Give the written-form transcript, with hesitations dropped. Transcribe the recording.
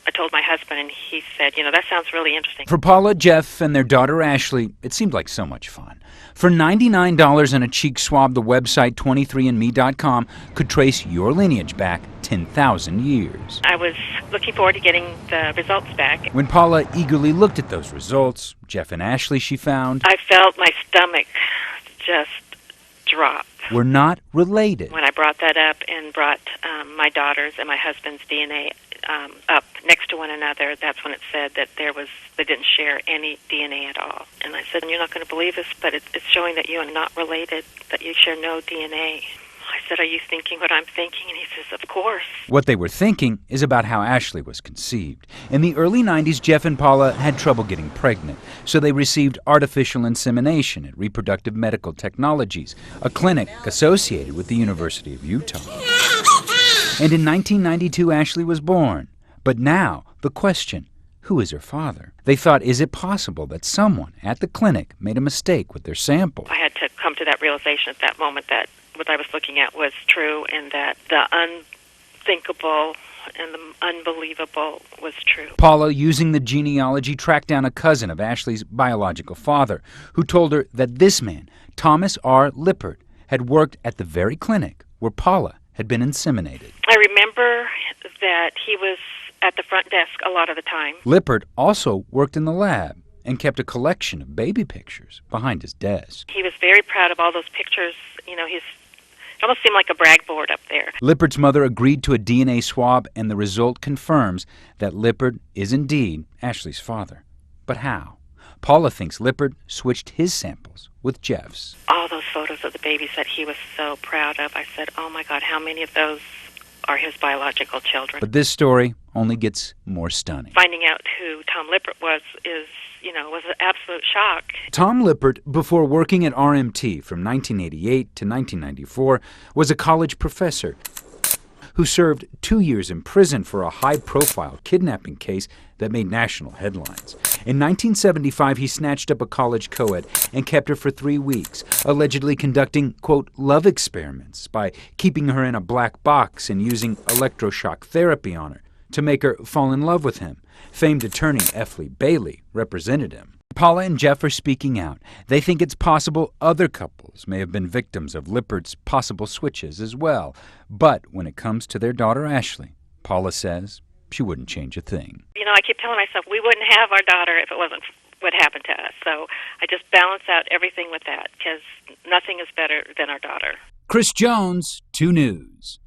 I told my husband, and he said, that sounds really interesting. For Paula, Jeff, and their daughter Ashley, it seemed like so much fun. For $99 and a cheek swab, the website 23andme.com could trace your lineage back 10,000 years. I was looking forward to getting the results back. When Paula eagerly looked at those results, Jeff and Ashley, she found, I felt my stomach just drop. Were not related. When I brought that up and brought my daughter's and my husband's DNA up next to one another, that's when it said that they didn't share any DNA at all. And I said, you're not going to believe this, but it's showing that you are not related, that you share no DNA. I said, are you thinking what I'm thinking? And he says, of course. What they were thinking is about how Ashley was conceived. In the early 90s, Jeff and Paula had trouble getting pregnant, so they received artificial insemination at Reproductive Medical Technologies, a clinic associated with the University of Utah. And in 1992, Ashley was born. But now, the question, who is her father? They thought, is it possible that someone at the clinic made a mistake with their sample? I had to come to that realization at that moment that what I was looking at was true, and that the unthinkable and the unbelievable was true. Paula, using the genealogy, tracked down a cousin of Ashley's biological father, who told her that this man, Thomas R. Lippert, had worked at the very clinic where Paula had been inseminated. I remember that he was at the front desk a lot of the time. Lippert also worked in the lab and kept a collection of baby pictures behind his desk. He was very proud of all those pictures. It almost seemed like a brag board up there. Lippert's mother agreed to a DNA swab, and the result confirms that Lippert is indeed Ashley's father. But how? Paula thinks Lippert switched his samples with Jeff's. All those photos of the babies that he was so proud of, I said, oh my God, how many of those are his biological children? But this story only gets more stunning. Finding out who Tom Lippert was was an absolute shock. Tom Lippert, before working at RMT from 1988 to 1994, was a college professor who served 2 years in prison for a high-profile kidnapping case that made national headlines. In 1975, he snatched up a college co-ed and kept her for 3 weeks, allegedly conducting, quote, love experiments by keeping her in a black box and using electroshock therapy on her to make her fall in love with him. Famed attorney F. Lee Bailey represented him. Paula and Jeff are speaking out. They think it's possible other couples may have been victims of Lippert's possible switches as well. But when it comes to their daughter Ashley, Paula says she wouldn't change a thing. I keep telling myself we wouldn't have our daughter if it wasn't what happened to us. So I just balance out everything with that, because nothing is better than our daughter. Chris Jones, 2 News.